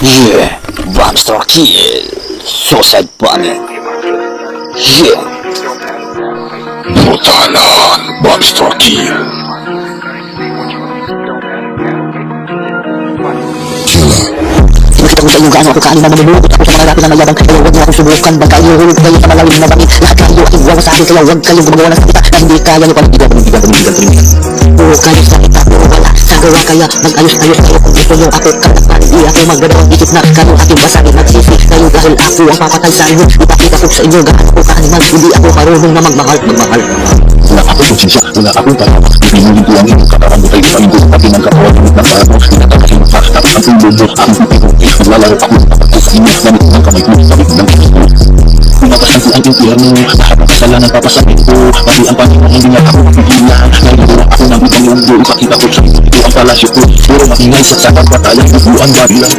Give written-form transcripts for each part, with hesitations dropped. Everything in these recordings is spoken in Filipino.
Yeah, Monster Kill, Suicide Bombing. Yeah, brutalan, Monster Kill. Nakita ko sa iyong gaano ako kaanina manunulot ako sa mga rapi na mayabang. Kaya huwag niyo akong subukan, bang kayo hulog kayo sa malalim na bangin. Lahat kayo aking gawa sa akin, kaya huwag kayong gumagawa ng sakita na hindi kaya niyo panibigan. Oo kayo sa kita, oo wala sa gawa, kaya mag-ayos-ayos kayo kung gusto niyo ako katapan. Hindi ako magdadawang isip na kayo aking basagin. Magsisi kayo dahil ako ang papatay sa inyo. Ipakita ko sa inyo gaano ko kaaniman, hindi ako marunong na magmahal. Wala ako konsensya, wala akong talawa. Pinulin ko ang iyong katawan mo kayo paling doon pati ng katawan mo ng parang mo. Pinatakasin mo pa, tapos ang ulo mo, ang pipikong maglalaro ako sa inyo, gamit ng kamay ko, sabit ng gusto. Pinapasan ko ang impyerno, lahat ng kasalanan papasakin ko. Pati ang Panginoon hindi niya ako mapigilan. Naliluro ako ng ibang mundo, ipakita ko sa ito ang palasyo ko. Puro makingay sa sakang patayan, bubuan Babylon.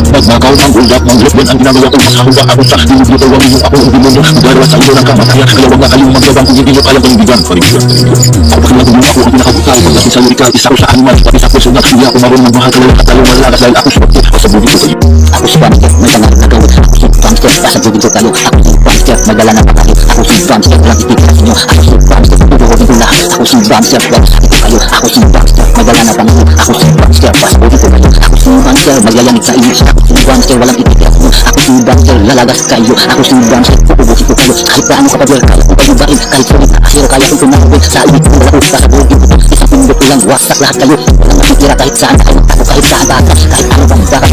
Magnakaw ng ulap, ng lupin ang ginagawa ko. Masahuga ako sa dinigyo, tawagin yung ako ang demonyo. Magdarawa sa iyo ng kamatayan, kaya huwag na kayong magdawang kung hindi nyo kayang panibigan. Ako pa kailangan ako ang pinakabutay. Pagdating sa lirikal, isa ko sa animal, pati sa puso na hindi ako marunong magmahal kalala at tayo malakas dahil ako suwerte. Pasabugin ko kayo. Ako si Bamster, may tangal na gawin. Ako si Bamster, pasabugin ko kayo. Ako si Bamster, magdala ng pagkain. Ako si Bamster, walang itigil sa inyo. Ako si Bamster, tuturutin ko lahat. Ako si Bamster, pasabugin ko kayo. Ako si Bamster, magdala ng panginoon. Ako si Bamster, pasabugin ko kayo. Ako si Bamster, maglalamig sa inyo. Ako si Bamster, walang itigil sa inyo. Ako si Bamster, lalagas kayo. Ako si Bamster, tuturutin ko kayo. Kahit paano kapag kaya kong pagbabain. Kahit sulit na kasiro, kaya kong tumakabin. Sa ibig kong lalako, pasabugin ko. Isang pindot lang, wasak lahat kayo. Walang makikira kahit saan kayo. Ako kahit saan baka. Kahit ano bang baka.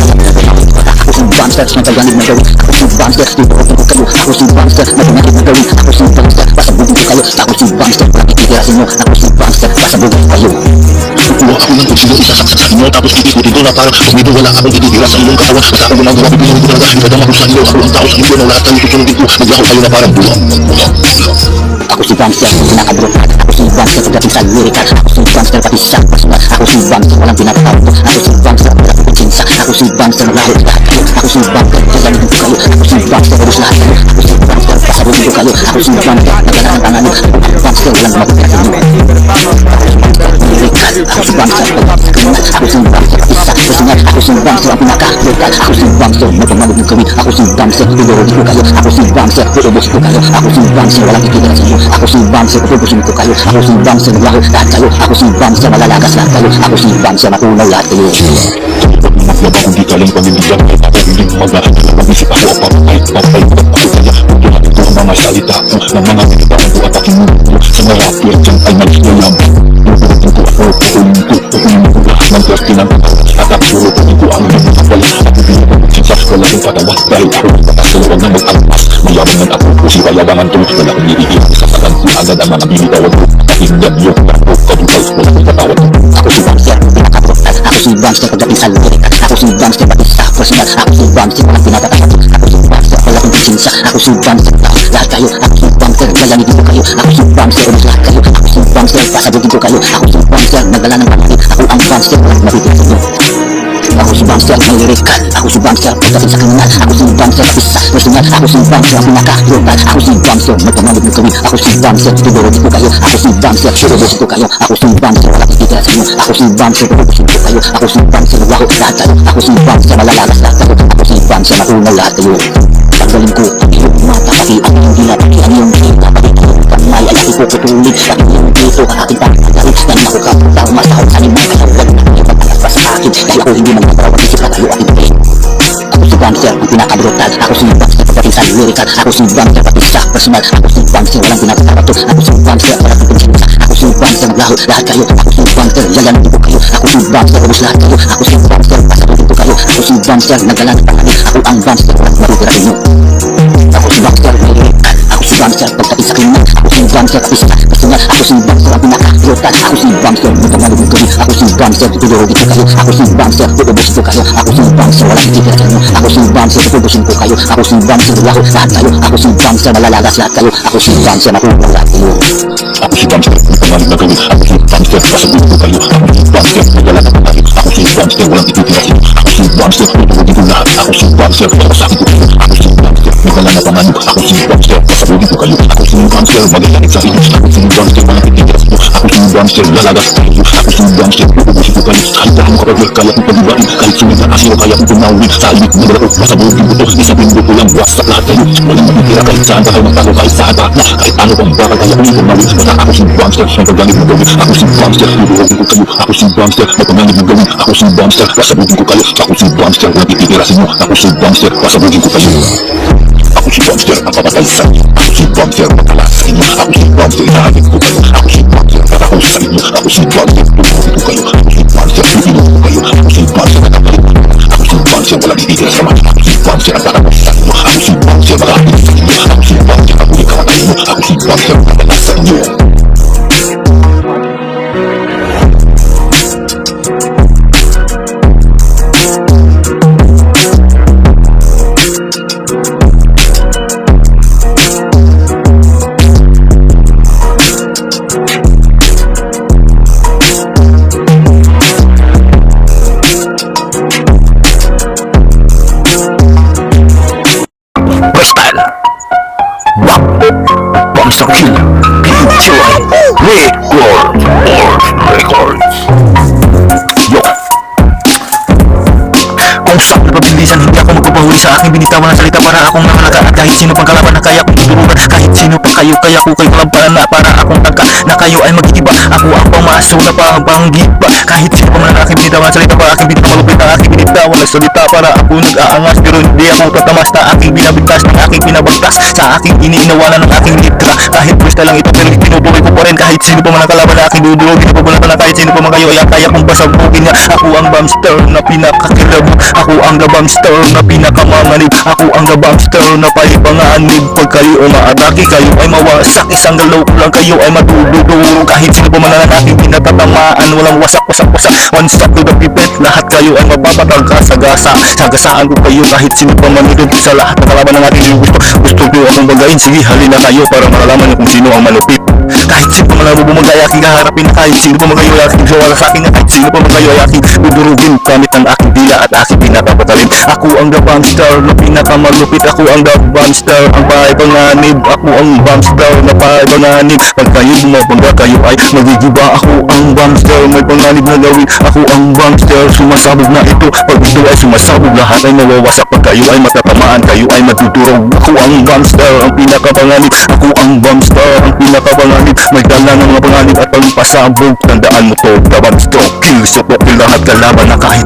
Ako si Bamster, nagagaling na gawin. Ako si Bamster, tuturutin ko kayo. Ako si Bamster, nagagaling na gawin. Ako si Bamster, pasabugin ko kayo. Ako si Bamster, walang ititira sa inyo. Ako si Bamster, pasabugin ko kayo. Kukuha ako ng kutsilo, isasaksak sa inyo, tapos ikutin ko na parang umito wala akong ititira sa inyong katawan. Sa ako ginagawa, pipinong ko talaga. Pinadama ko sa inyo, ako ang tao sa inyo na lahat kayo tutunugin ko. Nagyakaw kayo na parang buwan. Ako si Bamster, pinakabrutal. Ako si Bamster, pagdating sa lirikal. Ako si Bamster, pati sa personal. Ako si Bamster, walang pinatawag. Ako si Bamster, walang konsensya. Ako si Bamster, lahat kayo. Ako si Bamster, sasabihin ko kayo. Ako si Bamster, urus lahat kayo. Ako si Bamster, pasabugin ko kayo. Ako si Bamster, nagdala ng tangan. Ako si Bamster, walang mapagkira sa inyo. Lirikal. Ako si Bamster, pagkakasakriminal. Ako si Bamster, isa, personal. Ako si Bamster, ang pinaka-lirikal. Ako si Bamster, magpamalig ng kawin. Ako si Bamster, tuturutin ko kayo. Ako si Bamster, tutubusin ko kayo. Ako si Bamster, walang ititira sa inyo. Ako si Bamster, tutubusin ko kayo. Ako si Bamster, maglaho lahat kayo. Ako si Bamster, malalagas lahat kayo. Ako si Bamster, matunaw lahat kayo. Maglaba kung di kaling panibigan, kahit ako hindi mag-ahan. Mag-isip ako ang papay ko kaya. Kung tunatin ko ang mga salita ko ng mga pinitawan ko at aking mundo. Sa mga rapir dyan ay nagsilayam. Nubutin ko ako, tukunin ko lahat ng perte ng patawa. At ang surutin ko ang iyong kapala. At ibigay ko sinsa wala kong patawa. Dahil ako nagpapasalawan ng mag-alpas. Mayabangan ako po si payabangan to. Wala kong iiiyak sa sagan ko agad ang mga binitawan ko. Pakinggan yung ako kabutay. Wala kong patawad. Ako si Bamster, pinakabrutal. Ako si Bamster, pagdating sa lirikal. Ako si Bamster, pati sa personal. Ako si Bamster, walang pinatawag. Ako si Bamster, walang konsensya. Ako si Bamster, lahat kayo. Ako si Bamster, lalamigin ko kayo. Ako si Bamster, urus lahat kayo. Ako si Bamster, pasabugin ko kayo. Ako si Bamster, nagdala ng pangit. Ako ang Bamster, walang mapipigil sa inyo. Ako si Bamster, ang lirikal. Ako si Bamster, pagdating sa kriminal. Ako si Bamster, pati sa personal. Ako si Bamster, ang pinaka-lirikal. Ako si Bamster, magpamalig ng kawin. Ako si Bamster, tuturutin ko kayo. Ako si Bamster, tutubusin ko kayo. Ako si Bamster, walang ititira sa inyo. Ako si Bamster, tutubusin ko kayo. Ako si Bamster, maglaho lahat kayo. Ako si Bamster, malalagas lahat kayo. Ako si Bamster, matunaw lahat kayo. Tanggalin ko ang iyong mata, pati ang iyong dila, pati ang iyong kita, pati ang iyong kamay ay ipuputulin, pati ang iyong dito ang aking pagkakalit. Dan ako kapag masahol sa animal, kaya huwag na kayo magpalagpas sa akin. Kaya ako hindi magpaprawag isip na kayo aking pagkain. Ako si Bamster, ang pinakabrutal. Ako si Bamster, pagdating sa lirikal. Ako si Bamster, pati sa personal. Ako si Bamster, walang pinatawag. Ako si Bamster, walang konsensya. Ako si Bamster, maglaho lahat kayo. Ako si Bamster, lalamigin ko kayo. Ako si Bamster, urus lahat kayo. Ako si Bamster, pasabugin ko kayo. Ako si Bamster, nagdala ng pangit. Ako ang Bamster, walang matitira sa inyo. Ako si Bamster, lirikal. Ako si Bamster, pagdating sa kriminal. Ako si Bamster, pati sa personal. Ako si Bamster, ang pinaka-lirikal. Ako si Bamster, magpamalig ng kawin. Ako si Bamster, tuturutin ko kayo. Ako si Bamster, tutubusin ko kayo. Ako si Bamster, walang ititira sa inyo. Ako si Bamster, tutubusin ko kayo. Ako si Bamster, laho lahat kayo. Ako si Bamster, malalagas lahat kayo. Ako si Bamster, matunaw lahat kayo. Ako si Bamster, magpamalig na gawin. Ako si Bamster, pasabugin ko kayo. Ako si Bamster, nagdala ng pangit. Ako si Bamster, walang ititira sa inyo. Ako si Bamster, tuturutin ko lahat. Ako si Bamster, pasakit ko kayo. Ako si Bamster, nagdala wala na panganib. Ako si Bumster, pasabugin ko kayo. Ako si Bumster, magagalit sa inyo. Ako si Bumster, mga titigas mo. Ako si Bumster, lalagas sa inyo. Ako si Bumster, uubusin ko kayo. Kahit ako kapag kaya kong pag-ibain. Kahit sumit na kasi kaya kong tumawin. Sa init mo na ako, pasabugin ko to. Isang pindo ko lang, wasak lahat kayo. Walang matitira kahit saan kayo magtago, kahit saan na. Kahit ano pang bakal kaya kong tumawin. Basta ako si Bumster, ang pagganib mo gawin. Ako si Bumster, uubusin ko kayo. Ako si Bumster, ang pagganib mo gawin. Ako si Bumster, pasabugin ko kayo. Ako si Bumster, walang titira sa inyo. Ako si Bumster, pasabugin ko kayo. Ako si Bumster, ang papatay sa inyo. Ako si Bumster, matalas sa inyo. Ako si Bumster, inahanip ko kayo. Ako si Bumster, tatakaw sa inyo. Ako si Bumster, tutukin ko kayo. Ako si Bumster, tutukin ko kayo. Ako si Bumster, natapalik ko. Ako si Bumster, walang titigil sa mga. Ako si Bumster, ang tatakaw sa inyo. Ako si Bumster, makakapit sa inyo. Ako si Bumster, ang ulit kamatay mo. Ako si Bumster, matalas sa inyo. Freestyle. Wow. Bumster Kill. Enjoy. Records. Yo. Kung saan napabilisan, hindi ako magpapahuli sa aking binitawan na salita para akong nakalaga. At kahit sino pang kalaban na kaya kong tuturugan. Kahit sino pang kayo, kaya ko kayo kalabanan na para akong tangka na kayo ay magigiba. Ako ang pamaso na panggiba. Kahit sino pa man ang aking binitawan na salita para aking binitawan malupit ang aking binitawan na salita para ako nag-aangas. Pero hindi ako tatamas na aking binabigkas ng aking binabagtas sa aking iniinawalan ng aking litra. Kahit basta lang ito pero tinutuloy ko pa rin. Kahit sino pa man ang kalaban na aking dudurugin. Ipabulatan na kahit sino pa man kayo ay kaya kong pasabugin niya. Ako ang Bumster na pinakakilab. Ako ang Bumster na pinakamanganib. Ako ang Bumster na palipanganib. Pag kayo umaatake kayo ay mawasak. Isang galaw lang kayo ay madududuro. Kahit sino pa man ang aking pinatatamaan. Walang wasak. One stop to the pipet. Lahat kayo ay mapapatag sa gasa. Sagasaan ko kayo kahit sino pa man ito. Sa lahat ng kalaban ng ating gusto ko akong bagayin. Sige halina kayo para malalaman niyo kung sino ang malupit. Kahit sino pa man ang bumagay aking haharapin. Kahit sino pa man kayo ay aking sawala sa akin. Kahit sino pa man kayo ay aking dudurugin. Gamit ang aking dila at aking pinatapatalin. Ako ang Bumster na pinakamalupit. Ako ang Bumster ang paipanganib. Ako ang Bumster na paipanganib. Pag kayo bumabangga kayo ay magigiba. Ako ang Bumster may panganib na gawin. Ako ang Bumster sumasabog na ito. Pag ito ay sumasabog lahat ay mawawasak. Pag kayo ay matatamaan kayo ay matutulog. Ako ang Bumster ang pinakapanganib. Ako ang Bumster ang pinakapanganib. May dala ng mga panganib at pagpasabog. Tandaan mo to, the Bumster kill. Supokil lahat kalaban na kahit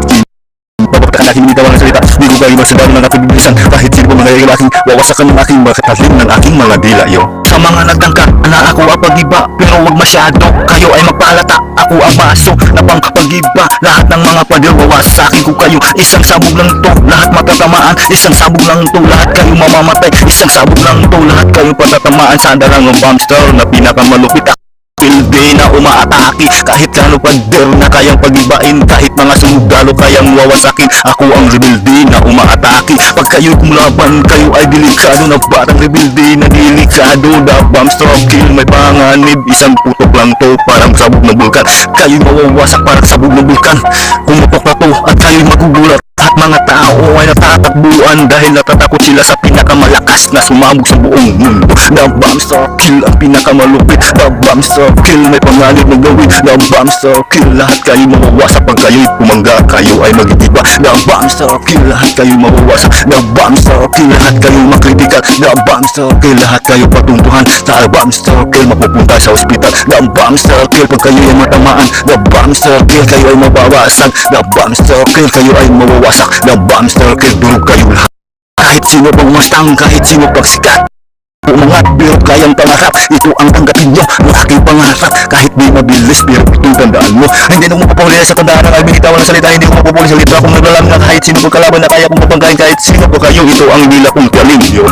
papagtakan aking binitawan ng salita. Di ko kayo masadaan ng aking bibilisan. Kahit sino pa magayag aking wawasakan ng aking makatalim ng aking mga dila yo. Sa mga nagtangka na ako ang pag-iba pero wag masyado kayo ay magpalata. Ako ang maso na pang-pag-iba. Lahat ng mga pader wawasakin ko kayo. Isang sabog lang to, lahat matatamaan. Isang sabog lang to, lahat kayo mamamatay. Isang sabog lang to, lahat kayo patatamaan. Sanda lang ang Bumster na pinakamalupit. Pilde na umaatake. Kahit kano pader na kayang pagibain. Kahit mga sumugalo kayang wawasakin. Ako ang rebelde na umaatake. Pag kayo kumlaban kayo ay delikado na parang rebelde na delikado. The Bumster kill may panganib. Isang putok lang to parang sabog ng bulkan. Kayo mawawasak parang sabog ng bulkan. Kumutok na to at kayo magugulat. At mga tao ay natatakbuhan dahil natatakot sila sa pinakamalakas na sumabog sa buong mundo. The Bumster kill ang pinakamalupit. The Bumster kill may panganib na gawin. The Bumster kill lahat kayo mawawasak. Pag kayo'y pumangga kayo ay magigiba. The Bumster kill lahat kayo mawawasak. The Bumster kill lahat kayo makritikal. The Bumster kill lahat kayo patuntuhan. Sa Bumster kill mapupunta sa ospital. The Bumster kill pag kayo ay matamaan. The Bumster kill kayo ay mabawasan. The Bumster kill kayo ay mawawasak. The Bumster kill durog kayo lahat. Kahit sino pang mastang, kahit sino pang sikat. Umangat pero kayang pangarap. Ito ang tanggapin nyo ng aking pangarap. Kahit di mabilis pero ito tandaan mo. Hindi na mapapahuli sa tandaan ng aking binitawan ng salita. Hindi ko mapapahuli sa litra. Kung naglalang na kahit sino pang kalaban na kaya kong papangkain. Kahit sino po kayo, ito ang nila kong galing yun.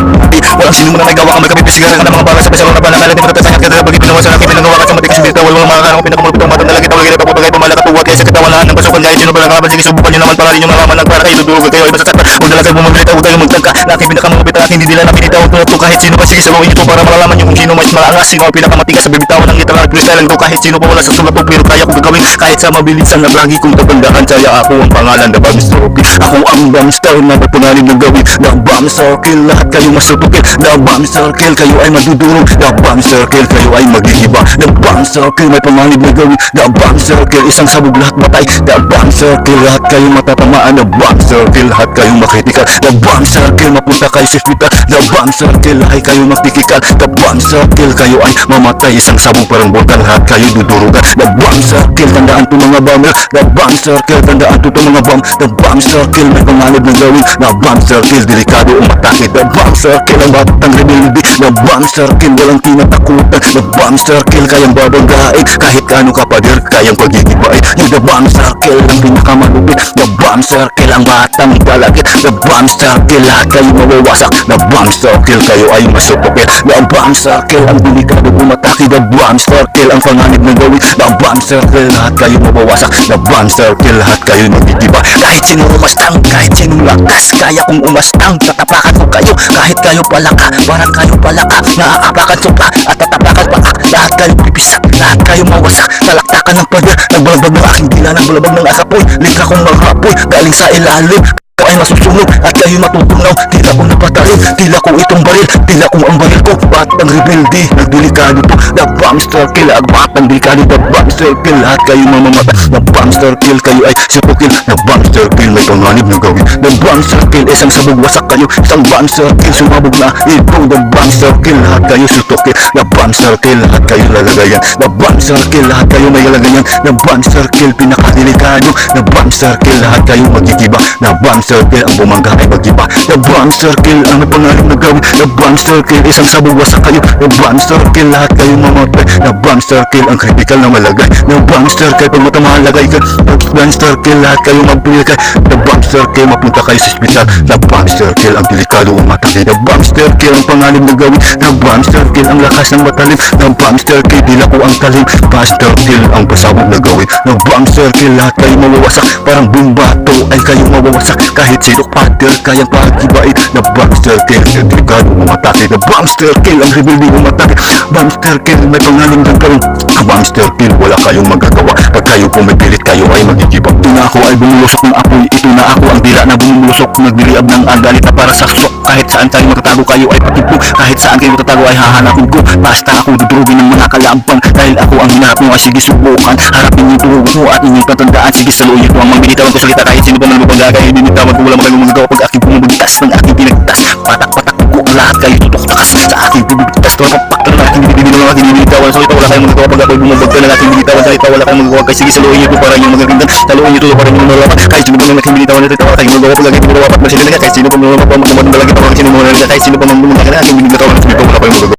Walang sino mo na may gawa kang may kapipisigaran ka ng mga bala sa pesaro na panakalan. Di mo natasayang ka na bagay pinawa sa aking pinagawa ka sa matikas binitawan. Walang makakaroon kong pinakamulupit ang matang dalagit. Tawagin na kapapagay pumalakatuwa kaya sa katawan lahat ng pasukan. Kahit sino pa lang kalaban. Sige subukan nyo naman para rin yung malaman lang para kayo dudurog kayo ay masasaktan. Huwag na lang kayo bumabilit. Huwag kayo magtangka na aking pinakamulupit ang aking didila na pinitawag. Kahit sino pa sige saluhin nyo to para malalaman nyo kung sino mas maangas, sino ang pinakamatigas sa bibitawan ng literal freestyle lang to. Kahit sino pa wala sa sulat ko, pero kaya kong gagawin kahit sa mabilisan na lagi kong tatandaan. Kaya ako ang pangalan na Bam Circle. Ako ang Bam Style na mapangalim ng gawin. The Bam Circle, lahat kayo masutukin. The Bam Circle, kayo ay madudurog. The Bam Circle, kayo ay maghihiba. The Bam Circle, may pangalim na gawin. The Bam Circle, isang sabog lahat matay. The Bam Circle, lahat kayo matatamaan. The Bam Circle, lahat kayo makritikal. The Bam Circle, mapunta kayo sa hospital. The Bam Circle, ay kayo magtikikal. The Bam Circle, kayo ay mamatay. Isang sabog parang bulkan, lahat kayo dudurugan. The Bam Circle, tandaan to mga bomber. The Bam Circle, tandaan to mga bomb. The Bam Circle, may pangalan ng gawin. The Bam Circle, delikado umatake. The Bam Circle, ang batang rebelde. The Bam Circle, walang tinatakutan. The Bam Circle, kayang babanggain. Kahit kano kapader, kayang pagigibain. Yung The Bam Circle, ang pinakamalupit. The Bam Circle, ang batang galagit. The Bam Circle, lahat kayo mawawasak. The Bam Circle, kayo ay masupukit. The Bam Circle, ang delikado umatake. The Bam Circle, ang panganib ng gawin. The Bam Circle, lahat kayo mawawasak. The Bam Circle, lahat kayo magigiba. Kahit sino umastang, kahit sinong lakas, kaya kong umastang, tatapakan ko kayo. Kahit kayo palaka, parang kayo palaka, naaapakan sopa at tatapakan pa. Lahat kayo pipisak, lahat kayo mawasak. Talaktakan ng pader, nagbalabag ng aking dila, nagbalabag ng asapoy. Litra kong maghapoy, galing sa ilalim. Ito ay masusunog at kayo matutunaw. Tila ko napatalim, tila ko itong baril. Tila ko ang baril ko, batang rebelde. Nagdelikado to, The Bam Circle, ang batang delikado. The Bam Circle, lahat kayo mamamatay. The Bam Circle, kayo ay sipukil. The Bam Circle, may panganib na gawin. The Bam Circle, isang sabog wasak kayo. Isang Bam Circle, sumabog na ito. The Bam Circle, lahat kayo sutukil. The Bam Circle, lahat kayo lalagayan. The Bam Circle, lahat kayo may lalagayan. The Bam Circle, pinakadelikado. The Bam Circle, lahat kayo magigiba. The Bam Circle, ang bumangga ay magiba. The Bam Circle, ang may pangalim na gawin. The Bam Circle, isang sabog wasak kayo. The Bam Circle, lahat kayo mamatay. The Bam Circle, ang critical na malagay. The Bam Circle, pag matamaan lagay ka. The Bam Circle, lahat kayo magpili kay. The Bam Circle, mapunta kayo sa ospital. The Bam Circle, ang delikado umatake. The Bam Circle, ang pangalim na gawin. The Bam Circle, ang lakas ng matalim. The Bam Circle, dila ko ang talim. Bam Circle, ang pasabog na gawin. The Bam Circle, lahat kayo mawawasak. Parang bumbato ay kayo mawawasak. Kahit sinok pader, kayang pagibain. The Bam Circle, ang delikado umatake. The Bam Circle, ang rebelde umatake. Bam Circle, may pangalim ng gawin. Bam Circle, wala kayong magagawa. Pag kayo pumipilit, kayo ay magigibang. Ito na ako ay bumulusok ng apoy. Ito na ako ang dila na bumulusok. Nagdiriab ng agalit na para sa sok. Kahit saan kayo matatago, kayo ay patugtog. Kahit saan kayo matatago ay hahanapin ko. Basta ako dudurugin ng mga kalampang. Dahil ako ang hinarap nyo ay sige subukan. Harapin niyo turog ko at inyong tatandaan. Sige saluhin ko ang magbinitawan ko salita. Kahit sino pa man mapagagay, binitawan ko wala magagawang magagawa. Pag aking bumubigtas ng aking pinagtas, patak-patak ko ang lahat kayo tutok-takas sa aking bumubigtas. Papak ng aking binibitawan ng aking binitawan salita. Wala kayong magagawa pag ako'y bumubagta ng aking binitawan salita. Wala kayong magagawa. Kaya sige saluhin niyo ito para inyong magagandang. Saluhin niyo ito para inyong malaman. Kahit sino pa man aking binitawan salita. Wala kayong magagawa pag aking bumubagta ng salita. Kahit sino pa man magagawa talaga. Kahit sino pa man kahit sino pa man bumubagta ng aking binitawan salita. Wala kayong magagawa.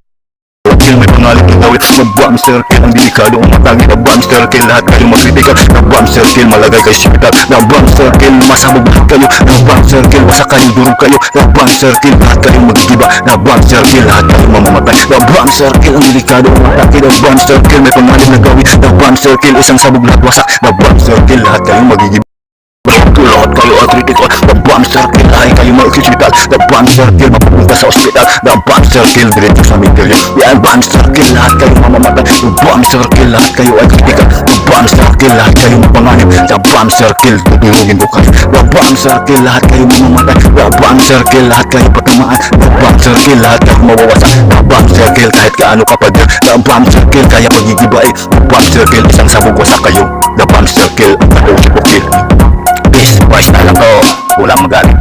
May pangalit ng gawin. The Bam Circle, ang delikado umatake. The Bam Circle, lahat kayo magkritikal. The Bam Circle, malagay kayo sa hospital. The Bam Circle, masabog lahat kayo. The Bam Circle, wasak kayo, durog kayo. The Bam Circle, lahat kayo magigiba. The Bam Circle, lahat kayo mamamatay. The Bam Circle, ang delikado umatake. The Bam Circle, may pangalit ng gawin. The Bam Circle, isang sabog lahat wasak. The Bam Circle, lahat kayo magigiba. Lahat kayo at critical. The Bam Circle, ay kayo mag-hospital. The Bam Circle, mapupunta sa hospital. The Bam Circle, diretso sa middle. The Bam Circle, lahat kayo mamamatay. The Bam Circle, lahat kayo ay critical. The Bam Circle, lahat kayo mapanganib. The Bam Circle, tutulungin ko kayo. The Bam Circle, lahat kayo mamamatay. The Bam Circle, lahat kayo patamaan. The Bam Circle, lahat kayo mawawasak. The Bam Circle, kahit kaano kapadir. The Bam Circle, kaya pagigibain. The Bam Circle, isang sabog wasak kayo. The Bam Circle, ang katulipokil. Peace, boys na lang ko. Walang magaling.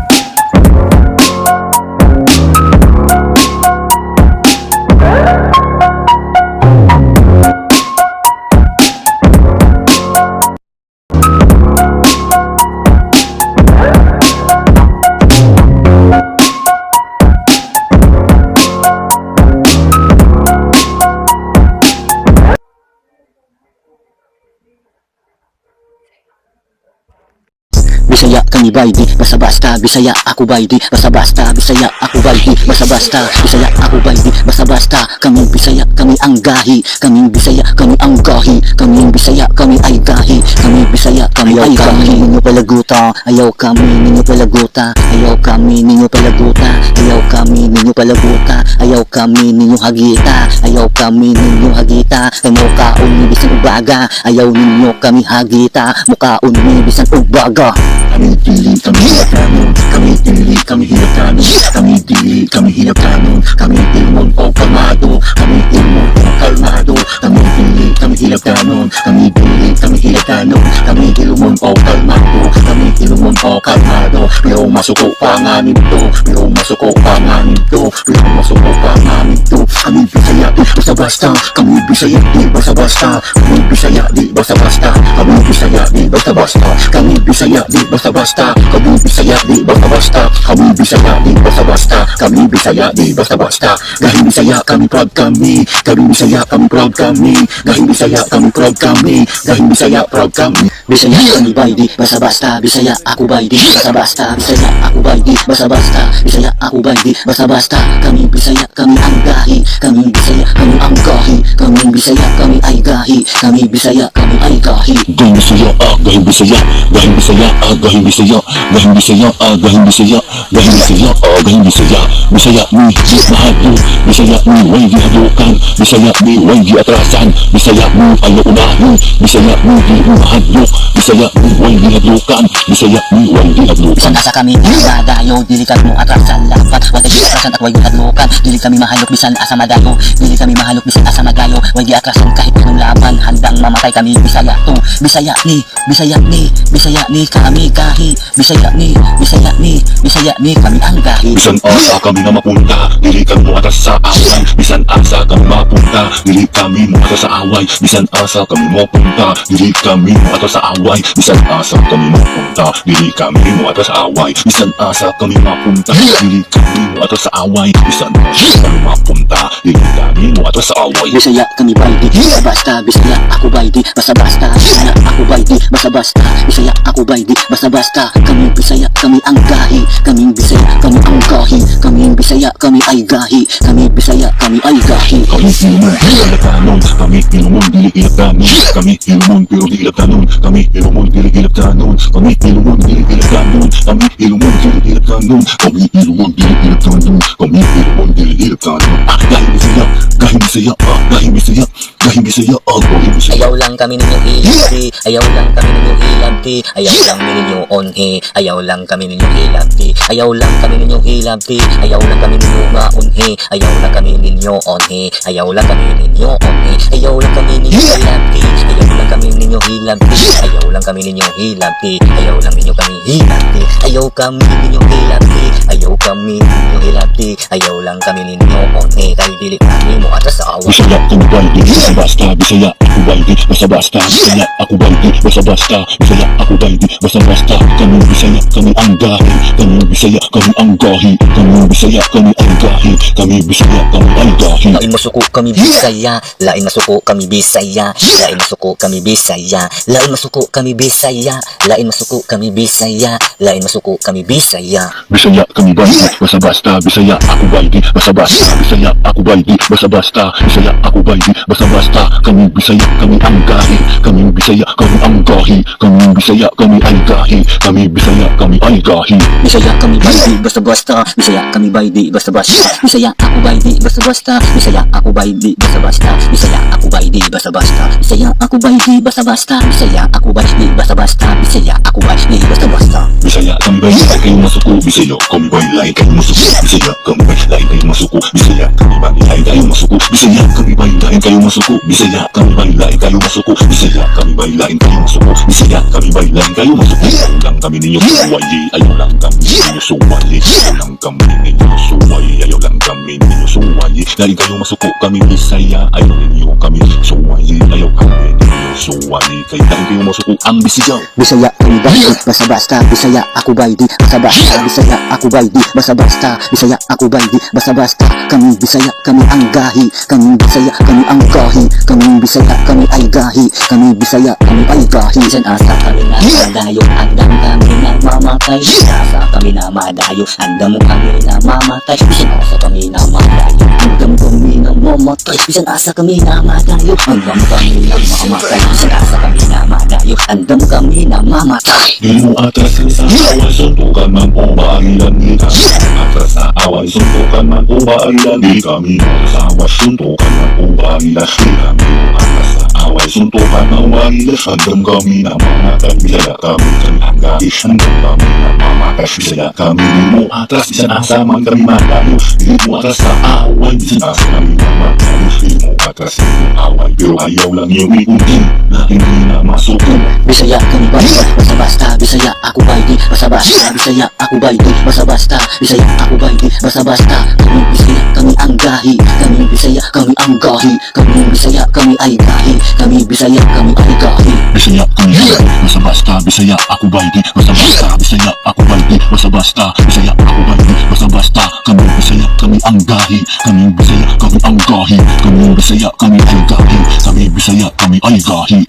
Bisaya kang kami baydi, basta-basta Bisaya ako baydi, basta-basta Bisaya ako baydi, basta-basta Bisaya ako baydi, basta-basta kami Bisaya, kami ang gahi, kaming Bisaya, kami ang gahi, kaming Bisaya, kami ay gahi, kami Bisaya, kami ay gahi. Ninyo palaguta, ayaw kami ninyo palaguta, ayaw kami ninyo palaguta, ayaw kami ninyo palaguta, ayaw kami ninyo hagita, ayaw kami ninyo hagita, kay mukaon ni bisan ubaga, ayaw ninyo kami hagita, mukaon ni bisan ubaga. Kami dili, kami hilap nanon. Kami dili, kami hilap nanon. Kami dili, kami hilap nanon. Kami ilmon o kalmado. Kami ilmon o kalmado. Kami dili, kami hilap nanon. Kami dili, kami hilap nanon. Kami ilmon o kalmado. Kami ilmon o kalmado. Pero masuko pa nga nito. Pero masuko pa nga nito. Pero masuko pa nga nito. Kami Bisaya, di basta-basta. Kami Bisaya, di basta-basta. Kami Bisaya, di basta-basta. Kami Bisaya, di basta-basta. Kami Bisaya, di basta-basta. Kami Bisaya, di basta-basta. Kami Bisaya, di basta-basta. Kami Bisaya, di basta-basta. Dahil Bisaya, kami proud kami. Dahil Bisaya, kami proud kami. Dahil Bisaya, kami proud kami. Dahil Bisaya, proud kami. Bisaya kami baydi, basta-basta Bisaya ako baydi, basta-basta Bisaya ako baydi, basta-basta Bisaya ako baydi, basta-basta kami Bisaya, kami ang gahi, kami Bisaya, kami ang gahi, kami Bisaya, kami ay gahi, kami Bisaya, kami ay gahi. Gahing Bisaya, gahing Bisaya. Gahing Bisaya, gahing Bisaya. Gahing Bisaya, gahing Bisaya. Gahing Bisaya, gahing Bisaya. Bisaya ni di mahalo. Bisaya ni way di halukan. Bisaya ni way di atrasan. Bisaya ni ayaw unahin. Bisaya ni di mahalo. Bisaya ni way di halukan. Bisaya ni way di halukan. Bisan asa kami dadayo, dili kami mo atrasan lapat, wala di atrasan at way di hadlukan, dili kami mahalok bisan asa madayo, dili kami mahalok bisan asa magayo, way di atrasan kahit anong laban, handang mamatay kami Bisaya to, Bisaya ni, Bisaya ni, Bisaya ni kami gahi, Bisaya ni, Bisaya ni, Bisaya ni kami ang gahi. Bisan asa kami na mapunta, dili kami mo atas sa away. Bisan asa kami mapunta, dili kami mo atas sa away. Bisan asa kami mapunta, dili kami mo atas sa away. Bisan asa kami mapunta, dili kami mo atas sa away. Bisan asa kami mapunta, dili kami mo atas sa away. Bisan asa kami mapunta, dili kami mo atas sa away. Bisaya kami baydi, basta-basta Bisaya ako baydi, basta-basta Bisaya ako baydi, basta-basta Bisaya ako baydi, basta-basta kami Bisaya, kami ang gahi, kami Bisaya, kami ang gahi, kami Bisaya, kami ay gahi, kami Bisaya, kami ay gahi. Kami ilumon, ilap tanon. Kami ilumon, dili ilap tanon. Kami ilumon, pero di ilap tanon. Kami ilumon, dili ilap tanon. Kami ilumon, dili ilap tanon. Kami ilumon, dili ilap tanon. Kami ilumon, dili ilap tanon. Kami ilumon, dili ilap tanon. Gahing Bisaya, gahing Bisaya, gahing Bisaya, gahing Bisaya, gahing Bisaya. Ayaw lang kami ninyong hilabti, ayaw lang kami ninyong hilabti, ayaw lang ninyong onhe, ayaw lang kami ninyong hilabti, ayaw lang kami ninyong hilabti, ayaw lang kami ninyong maunhe, ayaw lang kami ninyong onhe, ayaw lang kami ninyong onhe, ayaw lang kami ninyong hilabti, ayaw lang kami ninyong hilabti, ayaw lang kami ninyong hilabti, ayaw lang ninyong kami hilabti, ayaw kami ninyong hilabti, ayaw kami ninyong hilabti, ayaw lang kami ninyong onhe, kay dili kami mo atas sa away. Bisaya kami baydi, basta-basta Bisaya ako baydi, basta-basta Bisaya ako baydi, basta-basta Bisaya ako baydi, basta-basta kami Bisaya, kami ang gahi, kami Bisaya, kami ang gahi, kami Bisaya, kami ang gahi, kami Bisaya, kami ang gahi. Lain masuko kami Bisaya, lain masuko kami Bisaya, lain masuko kami Bisaya, lain masuko kami Bisaya, lain masuko kami Bisaya, lain masuko kami Bisaya. Bisaya kami baydi, basta-basta Bisaya ako baydi, basta-basta Bisaya ako baydi, basta-basta Bisaya ako baydi, basta-basta kami Bisaya, kami ang gahi, kami Bisaya, kami ang gahi, kami Bisaya, kami ay gahi, kami Bisaya, kami ay gahi. Bisaya kami baydi, basta-basta Bisaya kami baydi, basta-basta Bisaya ako baydi, basta-basta Bisaya ako baydi, basta-basta Bisaya ako baydi, basta-basta Bisaya ako baydi, basta-basta Bisaya ako baydi, basta-basta Bisaya ako baydi, basta-basta. Bisaya kami baydi, kayo masuko Bisaya kami baydi, kayo masuko Bisaya kami baydi, kayo masuko Bisaya kami baydi, kayo masuko Bisaya kami baydi, kayo masuko Bisaya kami baydi, kayo masuko Bisaya kami baydi, kayo masuko Bisaya kami baydi, kayo masuko. Ayaw lang kami ninyo suway, ayaw lang kami ninyo suway, ayaw lang kami ninyo suway, ayaw lang kami kami ninyo suwayi. Dahil kayo masuko kami Bisaya, ayaw ninyo kami suwayi. Ayaw kami ninyo suwayi. Kaya dahil kayo masuko ang Bisaya. Bisaya kami bayi, basta-basta. Bisaya ako bay di, basta-basta. Bisaya ako bay di, basta-basta. Bisaya ako bay di, basta-basta. Kami Bisaya, kami ang gahi. Kami Bisaya, kami ang gahi. Kami Bisaya, kami ay gahi. Kami Bisaya, kami ay gahi. Bisan asa kami na madayo, andam kami na mamatay. Bisan asa kami na madayo, andam kami na mamatay. Bisan asa kami na madayo, andam kami na mamatay. Bisan asa kami na madayo, andam kami na mamatay. Bisan asa kami na madayo, andam kami na mamatay. Di mo atras sa away, suntukan man o maagilan di kami. Atras sa away, suntukan man o maagilan di kami. Atras sa away, suntukan man o maagilan di kami. Atras sa away, suntukan man o maagilan. Andam kami na mamatay. Bisaya kami kami ang gahi. Andam kami na mamatay. Bisaya kami. Di mo atras, bisan asa man kami madayo. Di mo atras sa away, bisan asa kami na madayo. Di mo atras sa away, pero ayaw lang yung ikuntin na hindi na masuko. Bisaya kami bay, basta-basta. Bisaya ako bay di, basta-basta. Bisaya ako bay di, basta-basta. Bisaya ako bay di, basta-basta. Kami Bisaya, kami ang gahi. Kami Bisaya, kami ang gahi. Kami Bisaya, kami ay gahi. Kami Bisaya, kami ay gahi. Bisaya kami basta-basta. Bisaya ako bay di, basta-basta. Bisaya ako bay di, basta-basta. Bisaya ako bay di, basta-basta. Kami Bisaya, kami ang gahi. Kami Bisaya, kami ang gahi. Kami Bisaya, kami ay gahi. Kami Bisaya, kami ay gahi.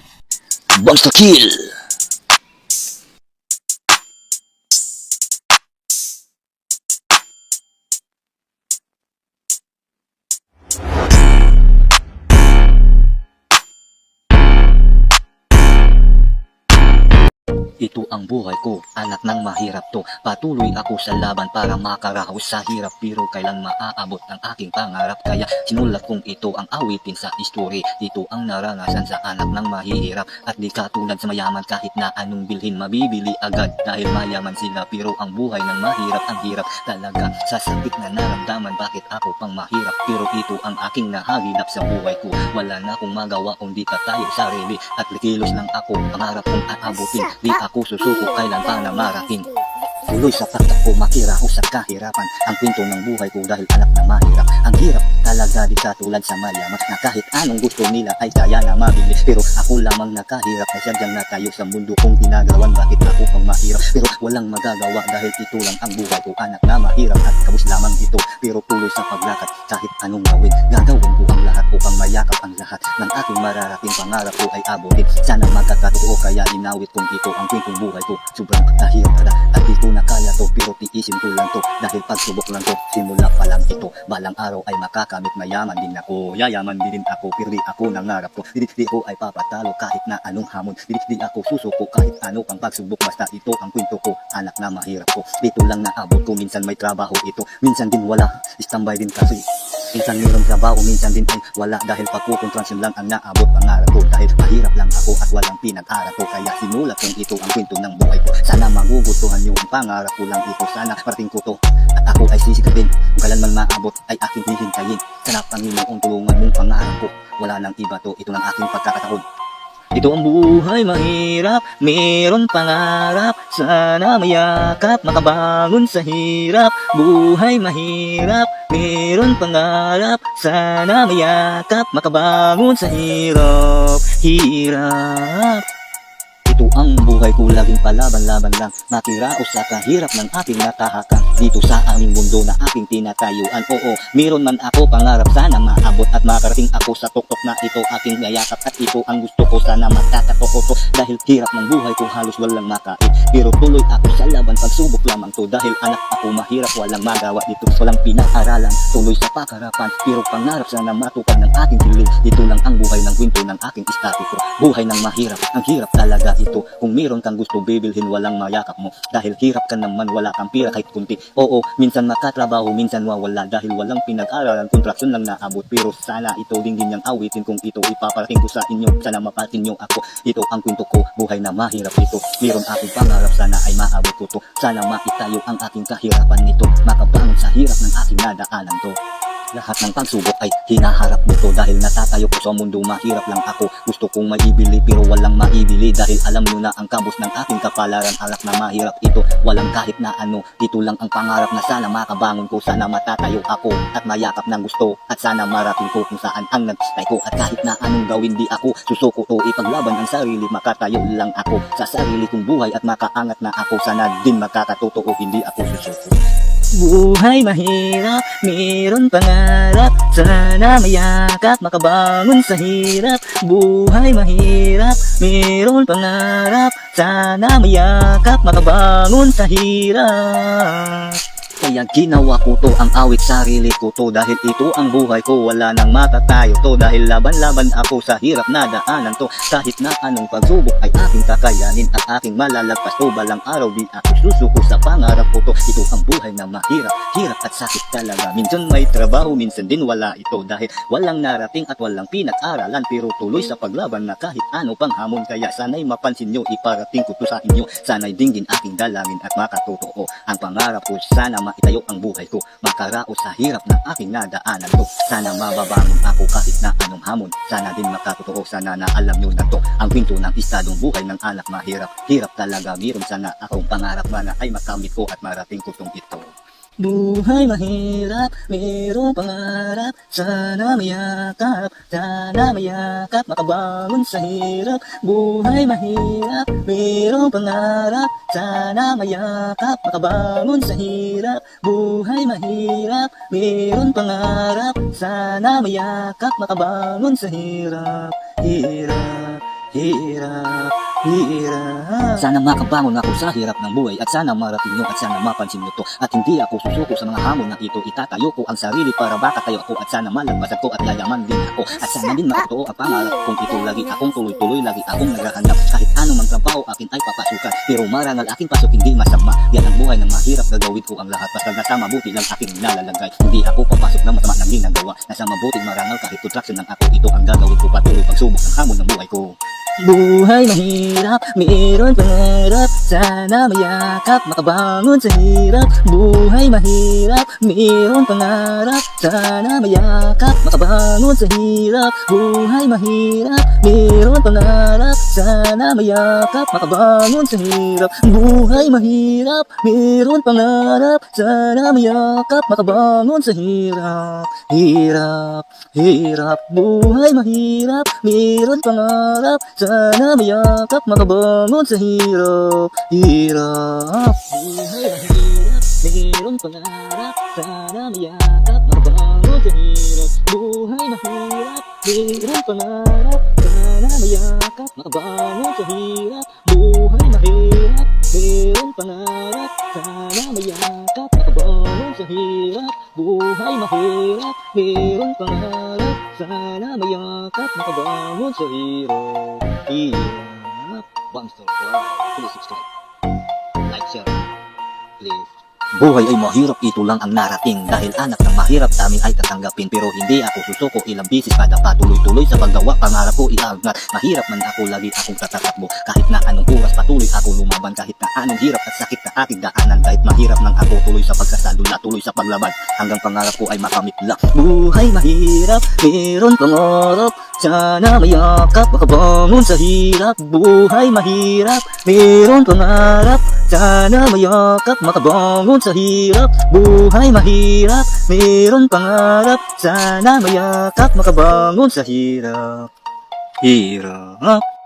Monster kill! Ito ang buhay ko, anak ng mahirap to. Patuloy ako sa laban para makaraos sa hirap. Pero kailan maaabot ang aking pangarap? Kaya sinulat kong ito ang awitin sa history. Ito ang naranasan sa anak ng mahihirap. At di katulad sa mayaman, kahit na anong bilhin mabibili agad. Dahil mayaman sila, pero ang buhay ng mahirap, ang hirap talaga. Sa sakit na naramdaman, bakit ako pang mahirap? Pero ito ang aking nahaginap sa buhay ko. Wala na akong magawa kung di tayo sarili. At likilos lang ako, pangarap kong aabutin. Di ako susuko kailan pa na marating. Tuloy sa pagtakbo, makiraos sa kahirapan. Ang kwento ng buhay ko dahil anak na mahirap. Ang hirap talaga di katulad sa mayaman, na kahit anong gusto nila ay kaya na mabili. Pero ako lamang nakahirap, ay sadyang natayo sa mundo kong ginagawan. Bakit ako pang mahirap? Pero walang magagawa dahil ito lang ang buhay ko. Anak na mahirap at kabus lamang ito. Pero tuloy sa paglakad, kahit anong gawin, gagawin ko ang lahat upang mayakap ang lahat ng aking mararating pangarap ko ay abutin. Sana magkakatotoo, kaya inawit kong ito ang kwentong buhay ko. Sobrang kahirap kada at di ko nakaya to, pero tiisin ko lang to dahil pagsubok lang to. Simula pa lang ito, balang araw ay makakamit. Mayaman din ako, yayaman din ako, pero di ako nangarap ko. Di ko ay papatalo kahit na anong hamon. Di ako susuko kahit ano pang pagsubok. Basta ito ang kwento ko, anak na mahirap ko. Dito lang naabot ko, minsan may trabaho ito, minsan din wala, standby din kasi. Minsan mayroong trabaho, minsan din ay wala. Dahil pagkukontransyon lang ang naabot pangarap ko. Dahil mahirap lang ako at walang pinag-aral ko, kaya sinulat kong ito ang kwento ng buhay ko. Sana magugustuhan niyo ang pangarap ko lang ito. Sana parating ko to at ako ay sisikapin. Kung kailan man maabot ay aking hihintayin. Sana Panginoon tulungan mong pangarap ko. Wala nang iba to, ito lang aking pagkakataon. Ito ang buhay mahirap, meron pangarap. Sana mayakap, makabangon sa hirap. Buhay mahirap, meron pangarap. Sana mayakap, makabangon sa hirap. Hirap. Ito ang buhay ko, laging palaban-laban lang. Makiraos sa kahirap ng aking natahakan. Dito sa aming mundo na aking tinatayuan. Oo, meron man ako pangarap, sana maabot at makarating ako sa tuktok na ito aking nayakap. At ito ang gusto ko, sana magkakatotoo to. Dahil hirap ng buhay ko, halos walang makain. Pero tuloy ako sa laban, pagsubok lamang to. Dahil anak ako mahirap, walang magawa dito. Walang pinag-aralan, tuloy sa pakarapan. Pero pangarap sana matupad ng aking hiling. Ito lang ang buhay ng kwento ng aking status ko. Buhay ng mahirap, ang hirap talaga ito. Kung meron kang gusto bibilhin, walang mayakap mo. Dahil hirap ka naman, wala kang pira kahit kunti. Oo, minsan makatrabaho, minsan wawala. Dahil walang pinag-aralan, kontraksyon lang naabot. Pero sana ito din yung awitin kung ito ipaparating ko sa inyo. Sana mapatin nyo ako. Ito ang kwento ko, buhay na mahirap ito. Meron akong pangarap, sana ay maabot ko to. Sana maitayo ang aking kahirapan nito. Makabangon sa hirap ng aking nadaanan to. Lahat ng pagsubok ay hinaharap nito dahil natatayo ko sa mundo, mahirap lang ako. Gusto kong maibili pero walang maibili dahil alam nyo na ang kabos ng aking kapalaran. Alak na mahirap ito, walang kahit na ano. Dito lang ang pangarap na sana makabangon ko, sana matatayo ako at mayakap ng gusto, at sana marating ko kung saan ang nagstay ko. At kahit na anong gawin di ako susuko o ipaglaban ang sarili, makatayo lang ako sa sarili kong buhay at makaangat na ako. Sana din makakatotoo, hindi ako susuko. Buhay mahirap, mayroon pangarap, sana mayakap, makabangon sa hirap. Buhay mahirap, mayroon pangarap, sana mayakap, makabangon sa hirap. Kaya ginawa ko to, ang awit sarili ko to, dahil ito ang buhay ko, wala nang matatayo to. Dahil laban-laban ako sa hirap na daanan to, kahit na anong pagsubok ay aking kakayanin at aking malalagpas to. Balang araw di ako susuko sa pangarap ko to. Ito ang buhay na mahirap, hirap at sakit talaga. Minsan may trabaho, minsan din wala ito, dahil walang narating at walang pinag-aralan, pero tuloy sa paglaban na kahit ano pang hamon. Kaya sana'y mapansin nyo, iparating ko to sa inyo, sana'y dinggin aking dalangin at makatotoo ang pangarap ko. Sana maitayo ang buhay ko, makaraos sa hirap na aking nadaanan to. Sana mababangon ako kahit na anong hamon, sana din makatotoo, sana na alam nyo na to ang kwento ng estadong buhay ng alak mahirap. Hirap talaga, meron sana akong pangarap na ay makamit ko at marating ko tong ito. Buhay mahirap, mayroong pangarap, sana mayakap, makabangon sa hirap. Buhay mahirap, mayroong pangarap, sana mayakap, makabangon sa hirap. Buhay mahirap, mayroong pangarap, sana mayakap, makabangon sa hirap. Hirap, hirap, hirap. Sana makabangon ako sa hirap ng buhay, at sana marating nyo at sana mapansin nyo to. At hindi ako susuko sa mga hamon na ito, itatayo ko ang sarili para makatayo ako. At sana malagpasan ko at yayaman din ako, at sana din makatotoo ang pangarap kong ito. Lagi akong tuloy-tuloy, lagi akong naghahanap, kahit anong mang trabaho akin ay papasukan. Pero marangal aking pasok, hindi masama. Yan ang buhay ng mahirap, gagawin ko ang lahat basta nasa mabuti lang aking nalalagay. Hindi ako papasok ng masama ng ginagawa, nasa mabuting marangal kahit contraction ng ako. Ito ang gagawin ko, patuloy pagsubok ng hamon ng buhay ko. Buhay mahirap, mayroon pangarap, sana mayakap, makabangon sa hirap. Buhay mahirap, mayroon pangarap, sana mayakap, makabangon sa hirap. Buhay mahirap, mayroon pangarap, sana mayakap, makabangon sa hirap. Buhay mahirap, mayroon pangarap, sana mayakap, makabangon sa hirap. Hirap, hirap, buhay mahirap, mayroon pangarap, sana mayakap, makabangon sa hirap. Hirap, buhay mahirap, mayroong pangarap, sana mayakap, makabangon sa hirap. Buhay mahirap, mayroong pangarap, sana mayakap, makabangon sa hirap. Buhay mahirap, mayroong pangarap, sana mayakap, makabangon sa hirap. Buhay mahirap, mayroong pangarap, sana mayakap, makabangon sa hirap. Hirap. Bangster, please subscribe, like, share, please. Buhay ay mahirap, ito lang ang narating. Dahil anak ng mahirap, amin ay tatanggapin. Pero hindi ako susuko, ilang bisis kada patuloy-tuloy sa paggawa. Pangarap ko iaangat, mahirap man ako, lagi akong tatatakbo. Kahit na anong oras, patuloy ako lumaban. Kahit na anong hirap at sakit na aking daanan. Kahit mahirap lang ako, tuloy sa pagkasadula, tuloy sa paglaban, hanggang pangarap ko ay makamit lang. Buhay mahirap, meron pangarap, sana mayakap, makabangon sa hirap. Buhay mahirap, meron pangarap, sana mayakap, makabangon sa hirap. Buhay mahirap, meron pangarap, sana mayakap, makabangon sa hirap. Hirap.